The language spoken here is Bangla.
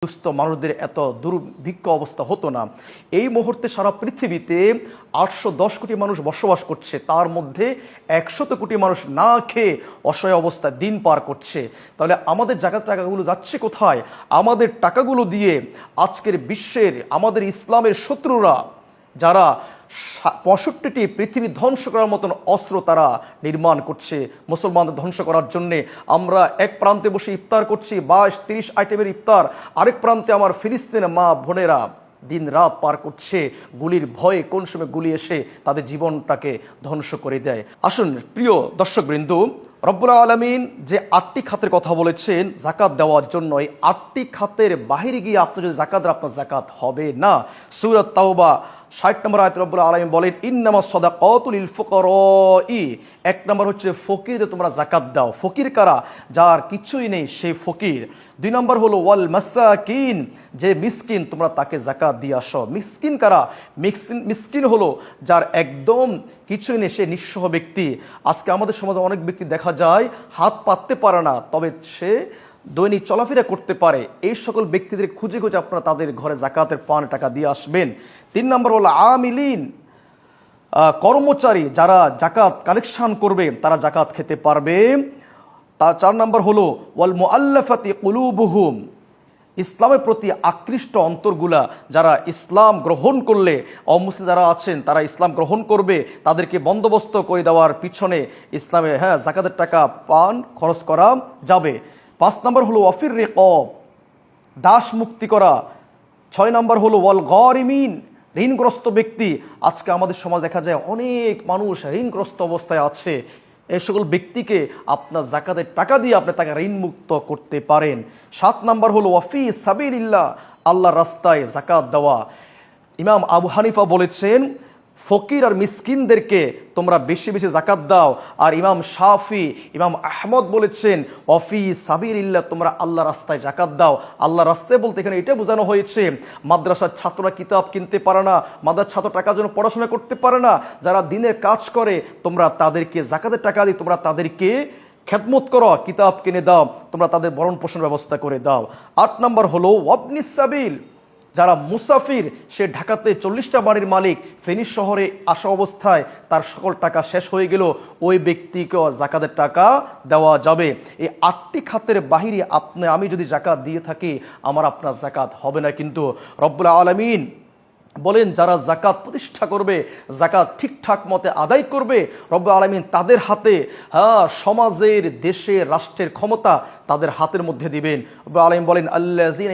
দুস্থ মানুষদের এত দুর্ভিক্ষ অবস্থা হতো না। এই মুহূর্তে সারা পৃথিবীতে 810 কোটি মানুষ বসবাস করছে, তার মধ্যে 100 কোটি মানুষ না খেয়ে অসহায় অবস্থায় দিন পার করছে। তাহলে আমাদের জাকাত টাকাগুলো যাচ্ছে কোথায়? আমাদের টাকাগুলো দিয়ে আজকের বিশ্বের আমাদের ইসলামের শত্রুরা যারা 65টি পৃথিবী ধ্বংস করার মতন অস্ত্র তারা নির্মাণ করছে মুসলমানদের ধ্বংস করার জন্যে। আমরা এক প্রান্তে বসে ইফতার করছি, 22-30 আইটেমের ইফতার, আরেক প্রান্তে আমার ফিলিস্তিনের মা বোনেরা দিন রাত পার করছে গুলির ভয়ে, কোন সময় গুলি এসে তাদের জীবনটাকে ধ্বংস করে দেয়। আসুন প্রিয় দর্শকবৃন্দ, রব্বুল আলামিন যে 8টি খাতের কথা বলেছেন জাকাত দেওয়ার জন্য, এই 8টি খাতের বাহিরে গিয়ে আপনি যদি জাকাত দেন আপনার জাকাত হবে না। সূরা তাওবা 60 নম্বর আয়াতে রব্বুল আলামিন বলেন ইন্নামাস সাদাকাতু লিল ফুকারাই। 1 নম্বর হচ্ছে ফকিরদের তোমরা জাকাত দাও। ফকির কারা? যার কিছুই নেই সেই ফকির। 2 নম্বর হলো ওয়াল মাসাকিন, যে মিসকিন তোমরা তাকে জাকাত দিয়ে আসো। মিসকিন কারা? মিসকিন হলো যার একদম কিছুই নেই, সে নিঃস্ব ব্যক্তি। আজকে আমাদের সমাজে অনেক ব্যক্তি দেখা যায় হাত পাততে পারে না, তবে সে দৈনিক চলাফেরা করতে পারে। এই সকল ব্যক্তিদের খুঁজে খুঁজে আপনারা তাদের ঘরে জাকাতের পান টাকা দিয়ে আসবেন। 3 নম্বর হলো আমিলিন, কর্মচারী যারা জাকাত কালেকশন করবে তারা জাকাত খেতে পারবে। 4 নম্বর হলো ওয়াল মুআল্লাফাতি কুলুবুহুম, ইসলামের প্রতি আকৃষ্ট অন্তরগুলা যারা ইসলাম গ্রহণ করলে, অমুসলিম যারা আছেন তারা ইসলাম গ্রহণ করবে, তাদেরকে বন্দোবস্ত করে দেওয়ার পিছনে ইসলামে জাকাতের টাকা পান খরচ করা যাবে। 5 নম্বর হলো ওয়াফির রিকাব, দাস মুক্তি করা। 6 নম্বর হলো ওয়াল গরিমিন, ঋণগ্রস্ত ব্যক্তি। আজকে আমাদের সমাজ দেখা যায় অনেক মানুষ ঋণগ্রস্ত অবস্থায় আছে, এই সকল ব্যক্তিকে আপনার জাকাতের টাকা দিয়ে আপনি তাকে ঋণ মুক্ত করতে পারেন। 7 নম্বর হলো ওয়াফি সাবিলিল্লাহ, আল্লাহর রাস্তায় জাকাত দেওয়া। ইমাম আবু হানিফা বলেছেন ফকির আর মিসকিনদেরকে তোমরা বেশি বেশি জাকাত দাও। আর ইমাম শাফি, ইমাম আহমদ বলেছেন ওয়াফি সাবিলিল্লাহ, তোমরা আল্লাহ রাস্তায় জাকাত দাও। আল্লাহ রাস্তায় বলতে এখানে এটা বোঝানো হয়েছে মাদ্রাসার ছাত্ররা কিতাব কিনতে পারে না, মাদ্রাসার ছাত্র টাকার জন্য পড়াশোনা করতে পারে না, যারা দিনের কাজ করে তোমরা তাদেরকে জাকাতের টাকা দিয়ে তোমরা তাদেরকে খেদমত করো, কিতাব কিনে দাও, তোমরা তাদের ভরণ পোষণ ব্যবস্থা করে দাও। 8 নম্বর হলো ওয়াবনিস সাবিল, যারা মুসাফির, সে ঢাকাতে 40টা বাড়ির মালিক, ফেনী শহরে আসা অবস্থায় তার সকল টাকা শেষ হয়ে গেল, ওই ব্যক্তিকে জাকাতের টাকা দেওয়া যাবে। এই 8টি খাতের বাহিরে আমি যদি জাকাত দিয়ে থাকি আমার আপনার জাকাত হবে না। কিন্তু রব্বুল আলামিন বলেন যারা জাকাত প্রতিষ্ঠা করবে, জাকাত ঠিকঠাক মতে আদায় করবে, রব্বুল আলামিন তাদের হাতে সমাজের, দেশের, রাষ্ট্রের ক্ষমতা তাদের হাতের মধ্যে দিবেন। রব্বুল আলামিন বলেন আল্লাযীনা